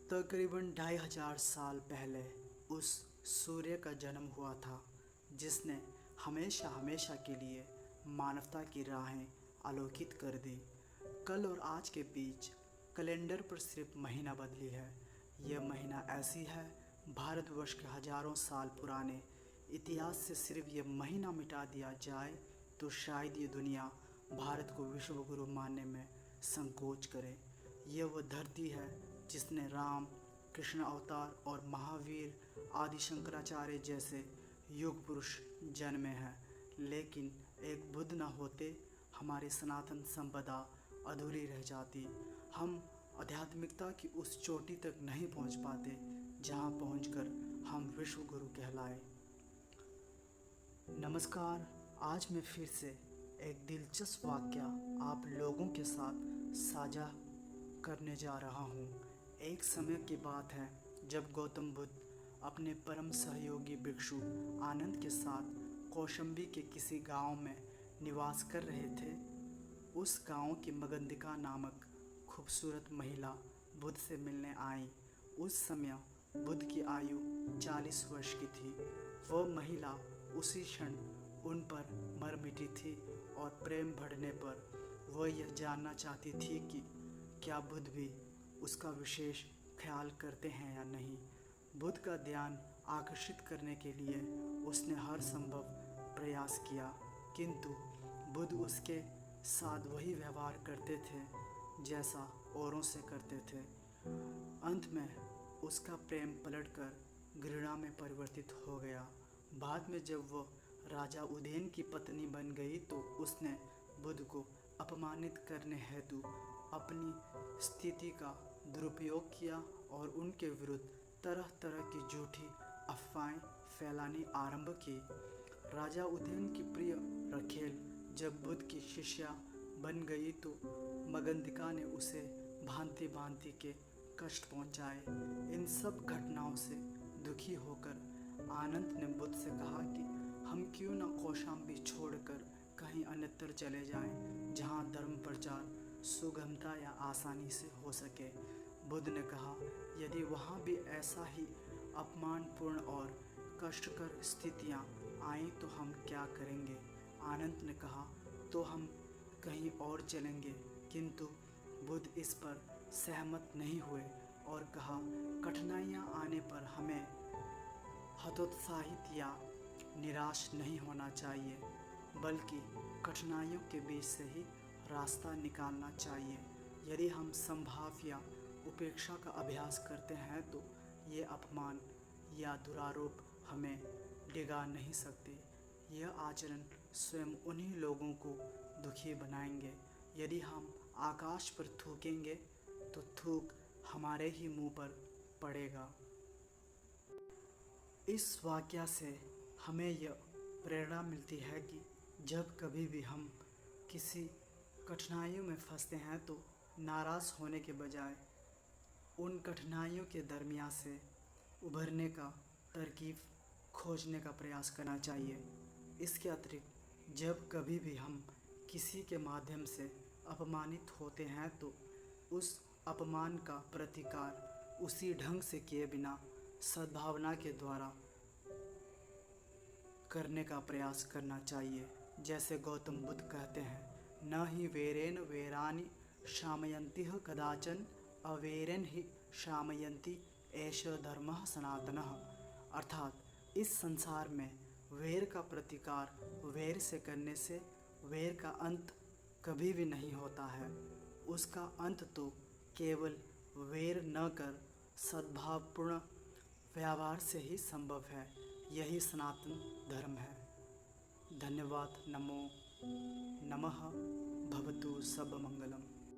तकरीबन 2500 साल पहले उस सूर्य का जन्म हुआ था जिसने हमेशा हमेशा के लिए मानवता की राहें आलोकित कर दी। कल और आज के बीच कैलेंडर पर सिर्फ महीना बदली है। यह महीना ऐसी है, भारतवर्ष के हजारों साल पुराने इतिहास से सिर्फ यह महीना मिटा दिया जाए तो शायद ये दुनिया भारत को विश्व गुरु मानने में संकोच करे। यह वह धरती है जिसने राम, कृष्ण अवतार और महावीर आदि शंकराचार्य जैसे युग पुरुष जन्मे हैं। लेकिन एक बुद्ध न होते हमारी सनातन संपदा अधूरी रह जाती। हम आध्यात्मिकता की उस चोटी तक नहीं पहुंच पाते जहां पहुंचकर हम विश्व गुरु कहलाए। नमस्कार, आज मैं फिर से एक दिलचस्प वाकया आप लोगों के साथ साझा करने जा रहा हूँ। एक समय की बात है जब गौतम बुद्ध अपने परम सहयोगी भिक्षु आनंद के साथ कौशाम्बी के किसी गांव में निवास कर रहे थे। उस गांव की मगंदिका नामक खूबसूरत महिला बुद्ध से मिलने आई। उस समय बुद्ध की आयु 40 वर्ष की थी। वह महिला उसी क्षण उन पर मर मिटी थी और प्रेम बढ़ने पर वह यह जानना चाहती थी कि क्या बुद्ध भी उसका विशेष ख्याल करते हैं या नहीं। बुद्ध का ध्यान आकर्षित करने के लिए उसने हर संभव प्रयास किया, किंतु बुद्ध उसके साथ वही व्यवहार करते थे जैसा औरों से करते थे। अंत में उसका प्रेम पलटकर घृणा में परिवर्तित हो गया। बाद में जब वह राजा उदयन की पत्नी बन गई तो उसने बुद्ध को अपमानित करने हेतु अपनी स्थिति का दुरुपयोग किया और उनके विरुद्ध तरह तरह की झूठी अफवाहें फैलानी आरंभ की। राजा उदयन की प्रिय रखेल जब बुद्ध की शिष्या बन गई तो मगंदिका ने उसे भांति भांति के कष्ट पहुंचाए। इन सब घटनाओं से दुखी होकर आनंद ने बुद्ध से कहा कि हम क्यों न कौशाम्बी छोड़कर कहीं अन्यत्र चले जाएं, जहां धर्म प्रचार सुगमता या आसानी से हो सके। बुद्ध ने कहा, यदि वहाँ भी ऐसा ही अपमानपूर्ण और कष्टकर स्थितियाँ आईं तो हम क्या करेंगे। आनंद ने कहा, तो हम कहीं और चलेंगे। किंतु बुद्ध इस पर सहमत नहीं हुए और कहा, कठिनाइयाँ आने पर हमें हतोत्साहित या निराश नहीं होना चाहिए, बल्कि कठिनाइयों के बीच से ही रास्ता निकालना चाहिए। यदि हम संभाव या उपेक्षा का अभ्यास करते हैं तो ये अपमान या दुरारोप हमें डिगा नहीं सकते। यह आचरण स्वयं उन्हीं लोगों को दुखी बनाएंगे। यदि हम आकाश पर थूकेंगे तो थूक हमारे ही मुंह पर पड़ेगा। इस वाकया से हमें यह प्रेरणा मिलती है कि जब कभी भी हम किसी कठिनाइयों में फंसते हैं तो नाराज़ होने के बजाय उन कठिनाइयों के दरमियान से उभरने का तरकीब खोजने का प्रयास करना चाहिए। इसके अतिरिक्त जब कभी भी हम किसी के माध्यम से अपमानित होते हैं तो उस अपमान का प्रतिकार उसी ढंग से किए बिना सद्भावना के द्वारा करने का प्रयास करना चाहिए। जैसे गौतम बुद्ध कहते हैं, न हि वेरेन वेरानि शामयन्ति कदाचन अवेरेन ही शामयन्ति एष धर्मः सनातनः। अर्थात इस संसार में वैर का प्रतिकार वैर से करने से वैर का अंत कभी भी नहीं होता है। उसका अंत तो केवल वैर न कर सद्भावपूर्ण व्यवहार से ही संभव है। यही सनातन धर्म है। धन्यवाद। नमो नमः। भवतु सब मंगलम।